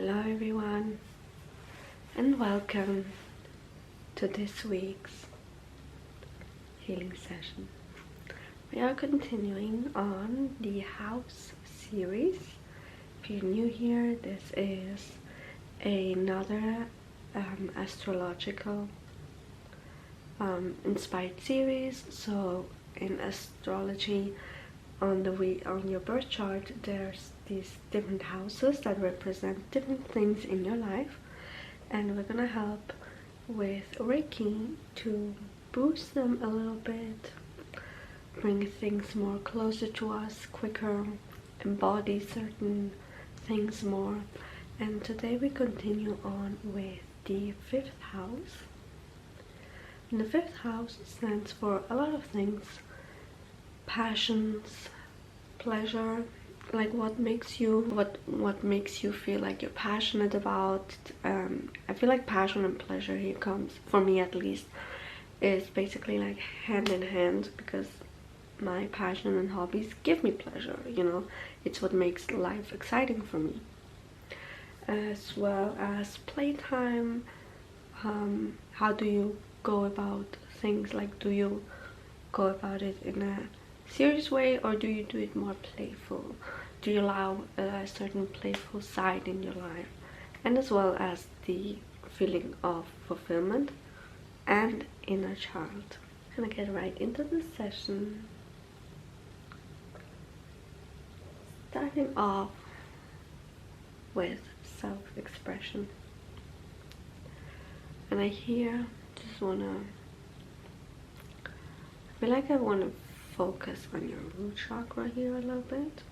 Hello everyone, and welcome to this week's healing session. We are continuing on the house series. If you're new here, this is another astrological inspired series. So in astrology, on your birth chart, there's these different houses that represent different things in your life, and we're gonna help with Reiki to boost them a little bit, bring things more closer to us quicker, embody certain things more. And today we continue on with the 5th house. And the 5th house stands for a lot of things: passions, pleasure, like what makes you feel like you're passionate about. I feel like passion and pleasure here comes, for me at least, is basically like hand in hand, because my passion and hobbies give me pleasure, you know. It's what makes life exciting for me, as well as playtime. How do you go about things? Like, do you go about it in a serious way, or do you do it more playful? Do you allow a certain playful side in your life? And as well as the feeling of fulfillment and inner child. I'm gonna get right into the session, starting off with self-expression. And I here just wanna, I feel like I wanna focus on your root chakra here a little bit,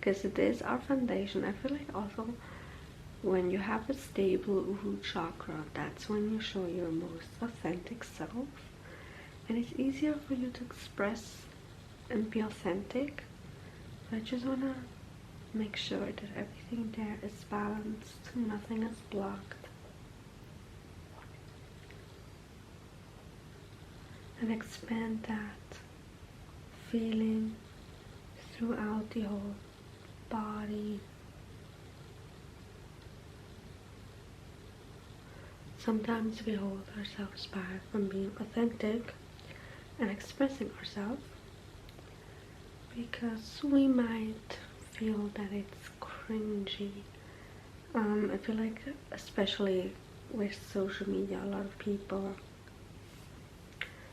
because it is our foundation. I feel like also when you have a stable root chakra, that's when you show your most authentic self, and it's easier for you to express and be authentic. But I just want to make sure that everything there is balanced, nothing is blocked, and expand that feeling throughout the whole body. Sometimes we hold ourselves back from being authentic and expressing ourselves because we might feel that it's cringy. I feel like, especially with social media, a lot of people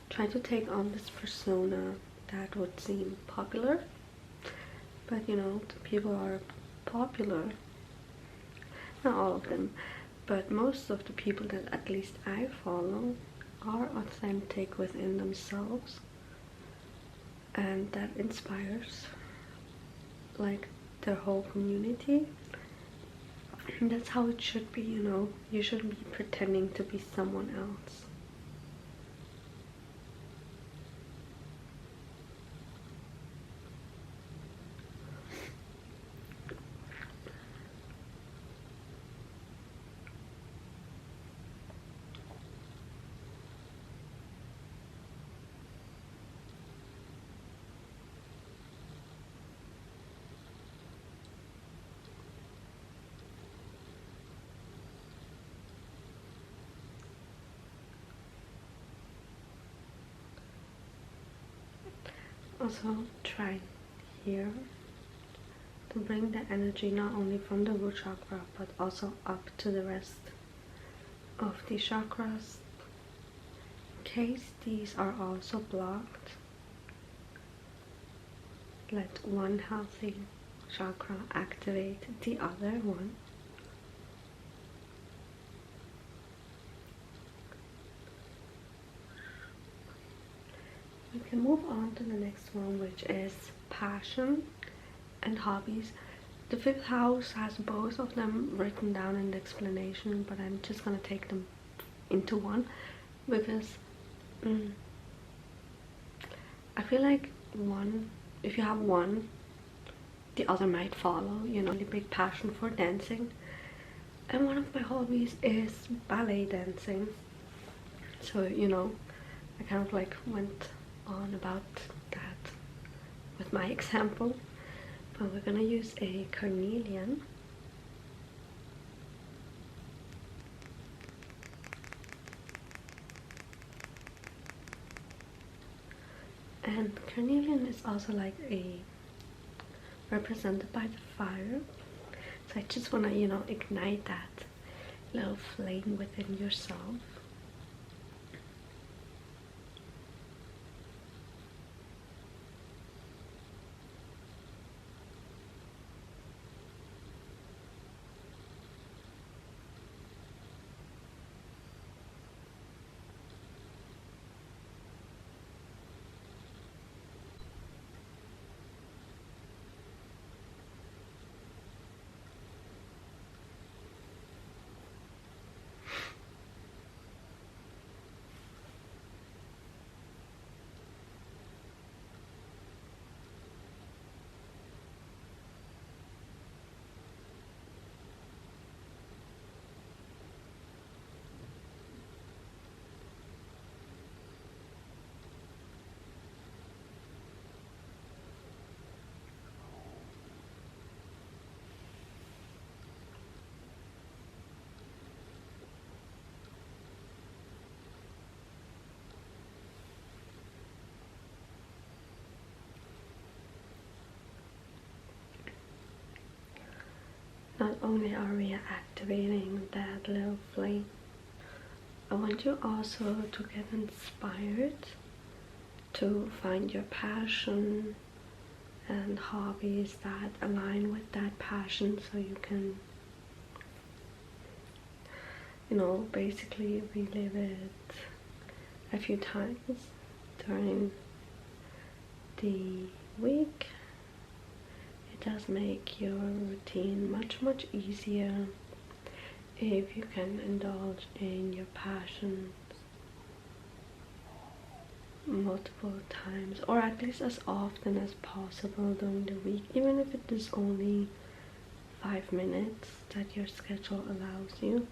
try to take on this persona that would seem popular, but you know, the people are popular, not all of them, but most of the people that at least I follow are authentic within themselves, and that inspires like their whole community. And that's how it should be, you know. You shouldn't be pretending to be someone else. Also try here to bring the energy not only from the root chakra but also up to the rest of the chakras. In case these are also blocked, let one healthy chakra activate the other one. We can move on to the next one, which is passion and hobbies. The 5th house has both of them written down in the explanation, but I'm just gonna take them into one because I feel like if you have one, the other might follow. You know, really big passion for dancing, and one of my hobbies is ballet dancing. So, you know, I kind of like went on about that with my example, but we're gonna use a carnelian And carnelian is also like a represented by the fire. So I just want to, you know, ignite that little flame within yourself. Not only are we activating that little flame, I want you also to get inspired to find your passion and hobbies that align with that passion, so you can, you know, basically relive it a few times during the week. It does make your routine much easier if you can indulge in your passions multiple times, or at least as often as possible during the week, even if it is only 5 minutes that your schedule allows you.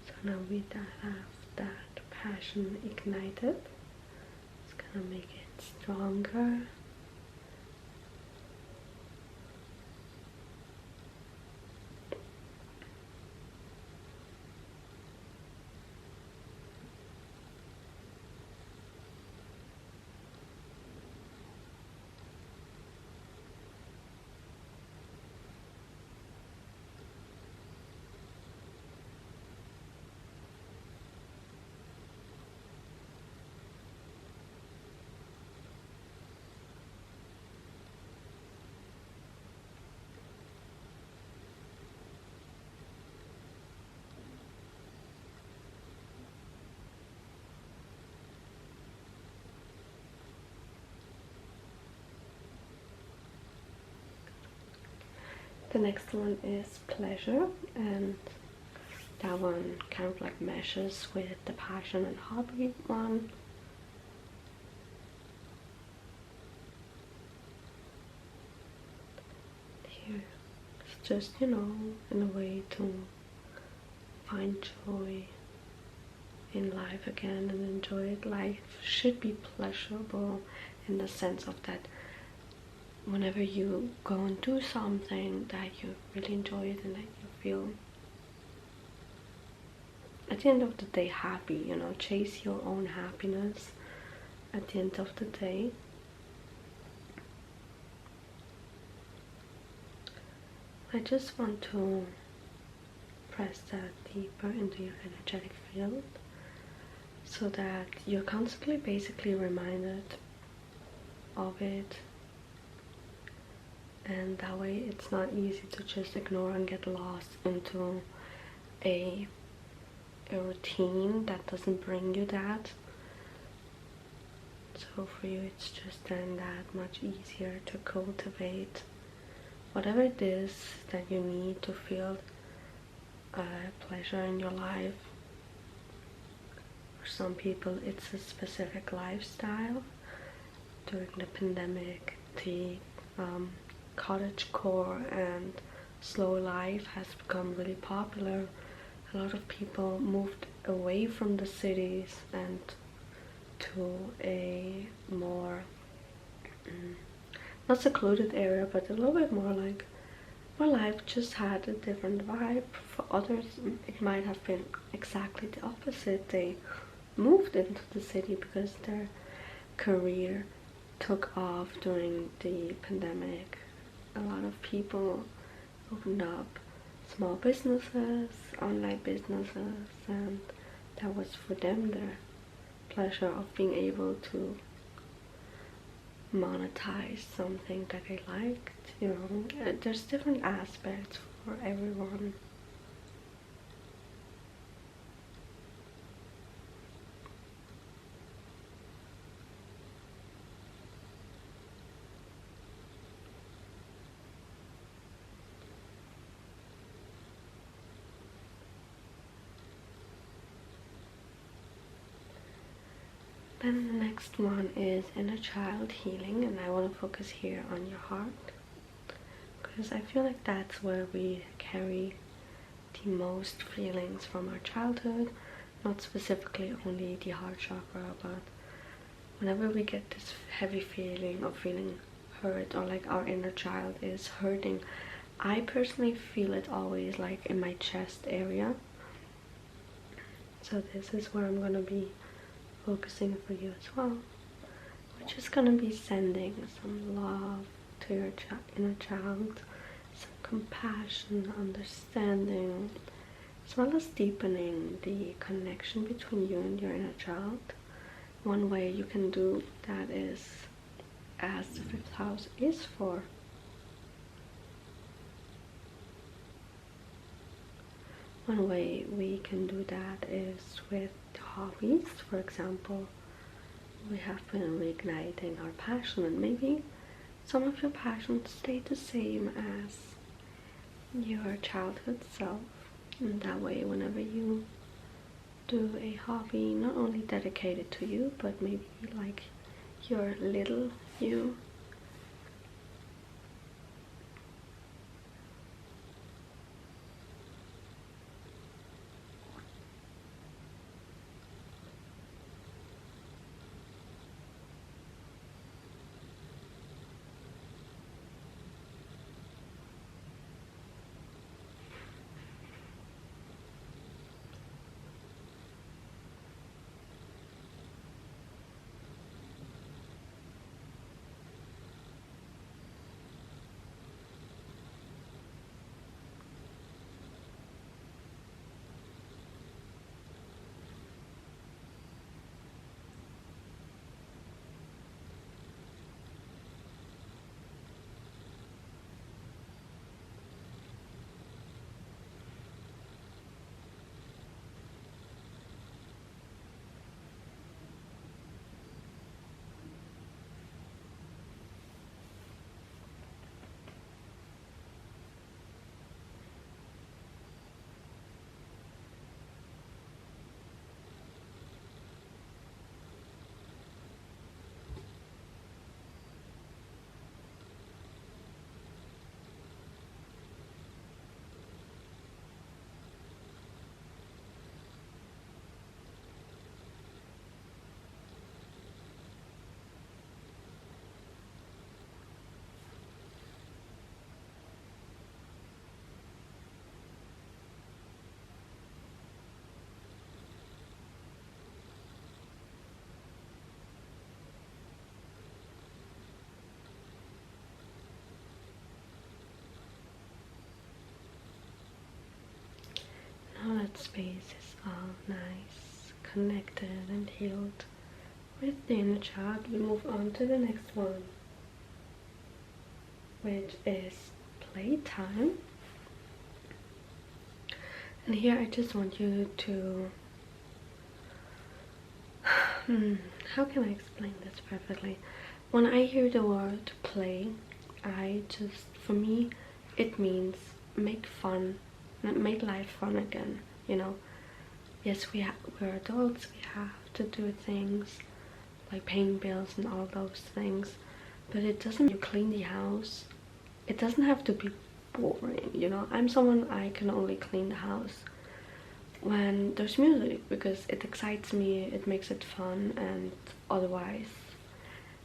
So now we have that passion ignited. It's gonna make it stronger. The next one is pleasure, and that one kind of like meshes with the passion and hobby one. Here, it's just, you know, in a way to find joy in life again and enjoy it. Life should be pleasurable in the sense of that whenever you go and do something, that you really enjoy it and that you feel at the end of the day happy, you know, chase your own happiness at the end of the day. I just want to press that deeper into your energetic field so that you're constantly basically reminded of it, and that way it's not easy to just ignore and get lost into a routine that doesn't bring you that. So for you it's just then that much easier to cultivate whatever it is that you need to feel pleasure in your life. For some people it's a specific lifestyle. During the pandemic, the cottagecore and slow life has become really popular. A lot of people moved away from the cities and to a more not secluded area, but a little bit more like my life just had a different vibe. For others, it might have been exactly the opposite. They moved into the city because their career took off during the pandemic. A lot of people opened up small businesses, online businesses, and that was for them the pleasure of being able to monetize something that they liked. You know, there's different aspects for everyone. Then the next one is inner child healing, and I want to focus here on your heart, because I feel like that's where we carry the most feelings from our childhood. Not specifically only the heart chakra, but whenever we get this heavy feeling of feeling hurt, or like our inner child is hurting, I personally feel it always like in my chest area. So this is where I'm gonna be focusing for you as well. We're just gonna be sending some love to your inner child, some compassion, understanding, as well as deepening the connection between you and your inner child. One way you can do that is, as the 5th house is for, one way we can do that is with hobbies. For example, we have been reigniting our passion, and maybe some of your passions stay the same as your childhood self, and that way whenever you do a hobby not only dedicated to you, but maybe like your little you, now that space is all nice, connected and healed with the inner child, we move on to the next one, which is playtime. And here I just want you to how can I explain this perfectly? When I hear the word play, for me, it means make fun, make life fun again, you know? Yes, we're adults, we have to do things like paying bills and all those things, but it doesn't, you clean the house, it doesn't have to be boring, you know? I'm someone, I can only clean the house when there's music, because it excites me, it makes it fun, and otherwise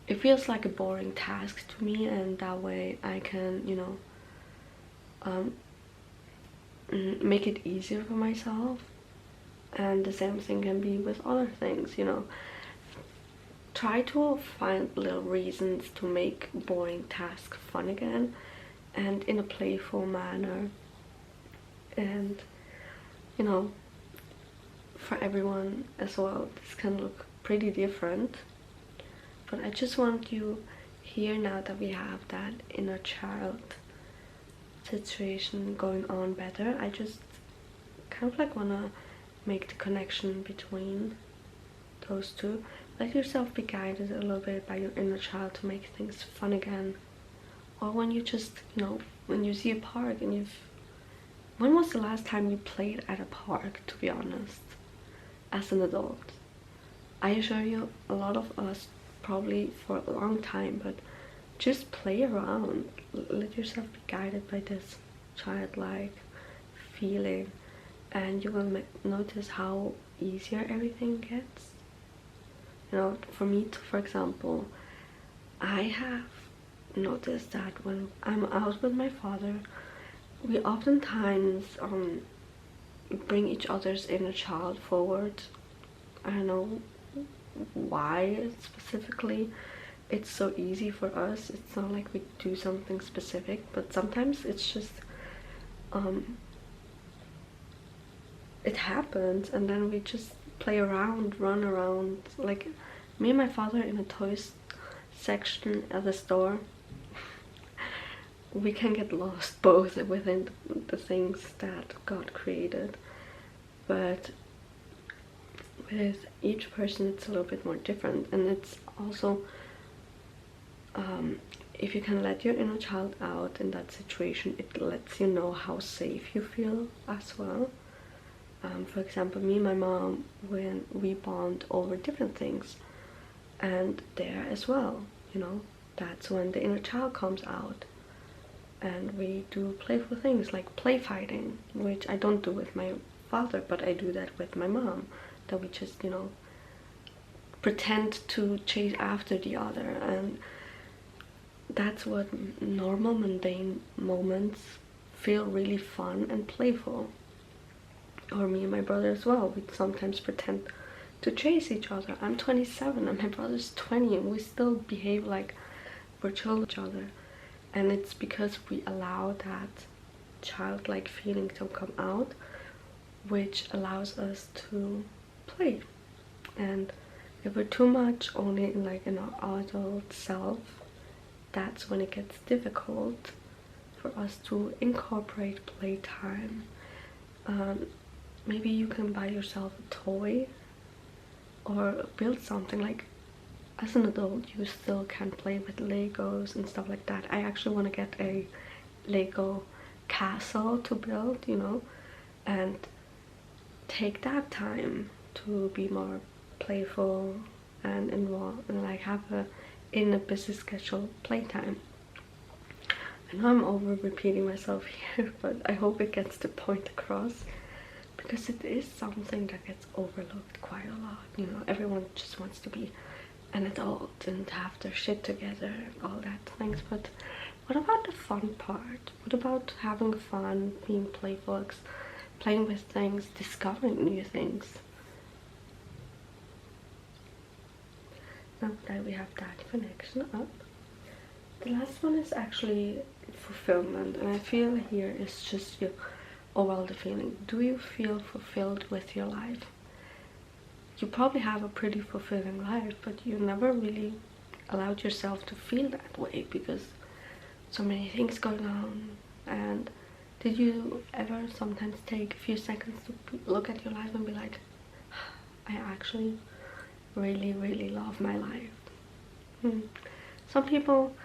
it feels like a boring task to me, and that way I can, you know, um, make it easier for myself. And the same thing can be with other things, you know. Try to find little reasons to make boring tasks fun again, and in a playful manner. And you know, for everyone as well, this can look pretty different, but I just want you here, now that we have that inner child situation going on better, I just kind of like want to make the connection between those two. Let yourself be guided a little bit by your inner child to make things fun again. Or when you just, you know, when you see a park and when was the last time you played at a park, to be honest, as an adult? I assure you, a lot of us probably for a long time, but just play around. Let yourself be guided by this childlike feeling, and you will notice how easier everything gets. You know, for me, for example, I have noticed that when I'm out with my father, we oftentimes bring each other's inner child forward. I don't know why specifically it's so easy for us. It's not like we do something specific, but sometimes it's just it happens, and then we just play around, run around. Like me and my father in a toys section at the store, we can get lost both within the things that God created, but with each person it's a little bit more different. And it's also if you can let your inner child out in that situation, it lets you know how safe you feel as well. For example, me and my mom, when we bond over different things, and there as well, you know, that's when the inner child comes out, and we do playful things like play fighting, which I don't do with my father, but I do that with my mom, that we just, you know, pretend to chase after the other. And that's what normal mundane moments feel really fun and playful. Or me and my brother as well, we sometimes pretend to chase each other. I'm 27 and my brother's 20, and we still behave like we're children with each other. And it's because we allow that childlike feeling to come out, which allows us to play. And if we're too much only in like in our adult self, that's when it gets difficult for us to incorporate playtime. Maybe you can buy yourself a toy or build something. Like as an adult, you still can play with Legos and stuff like that. I actually want to get a Lego castle to build, you know, and take that time to be more playful and involved, and like have in a busy schedule playtime. I know I'm over repeating myself here, but I hope it gets the point across, because it is something that gets overlooked quite a lot. You know, everyone just wants to be an adult and have their shit together and all that things, but what about the fun part? What about having fun, being playful, playing with things, discovering new things? Now that we have that connection up, the last one is actually fulfillment, and I feel here is just your overall the feeling. Do you feel fulfilled with your life? You probably have a pretty fulfilling life, but you never really allowed yourself to feel that way because so many things going on. And did you ever sometimes take a few seconds to look at your life and be like, I actually really love my life? Some people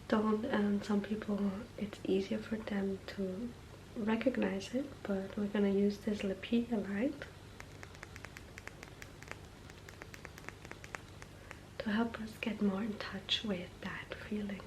don't, and some people it's easier for them to recognize it, but we're gonna use this Lapilla light to help us get more in touch with that feeling.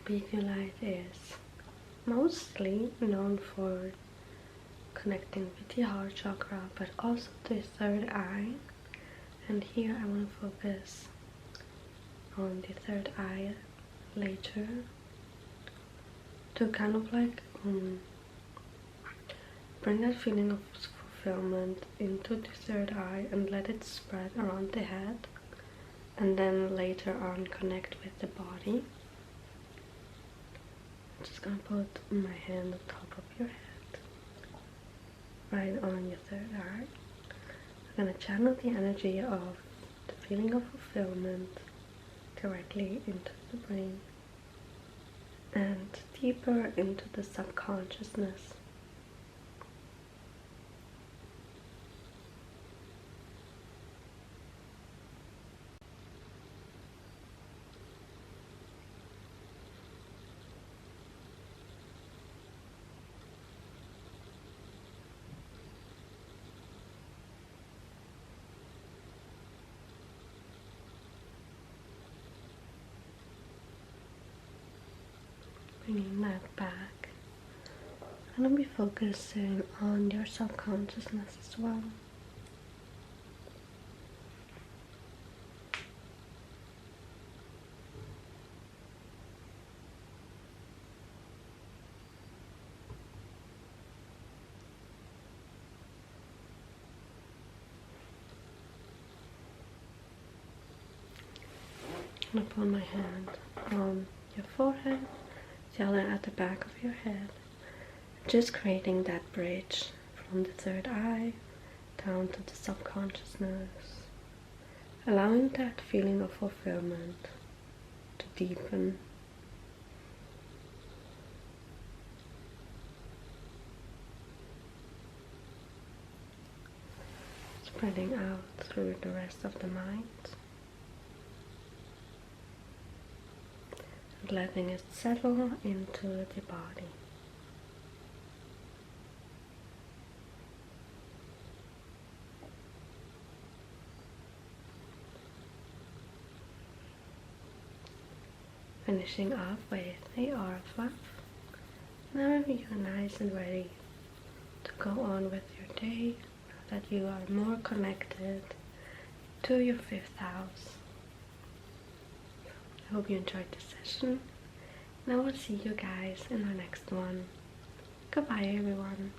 Light is mostly known for connecting with the heart chakra, but also the third eye. And here I want to focus on the third eye later to kind of like bring that feeling of fulfillment into the third eye and let it spread around the head, and then later on connect with the body. I'm just gonna put my hand on top of your head, right on your third eye. I'm gonna channel the energy of the feeling of fulfillment directly into the brain and deeper into the subconsciousness. Bringing that back. I'm going to be focusing on your subconsciousness as well. I'm going to put my hand on your forehead, the other at the back of your head, just creating that bridge from the third eye down to the subconsciousness, allowing that feeling of fulfillment to deepen. Spreading out through the rest of the mind. And letting it settle into the body. Finishing up with the aura fluff. Now you're nice and ready to go on with your day, now that you are more connected to your 5th house. I hope you enjoyed the session, and I will see you guys in our next one. Goodbye everyone.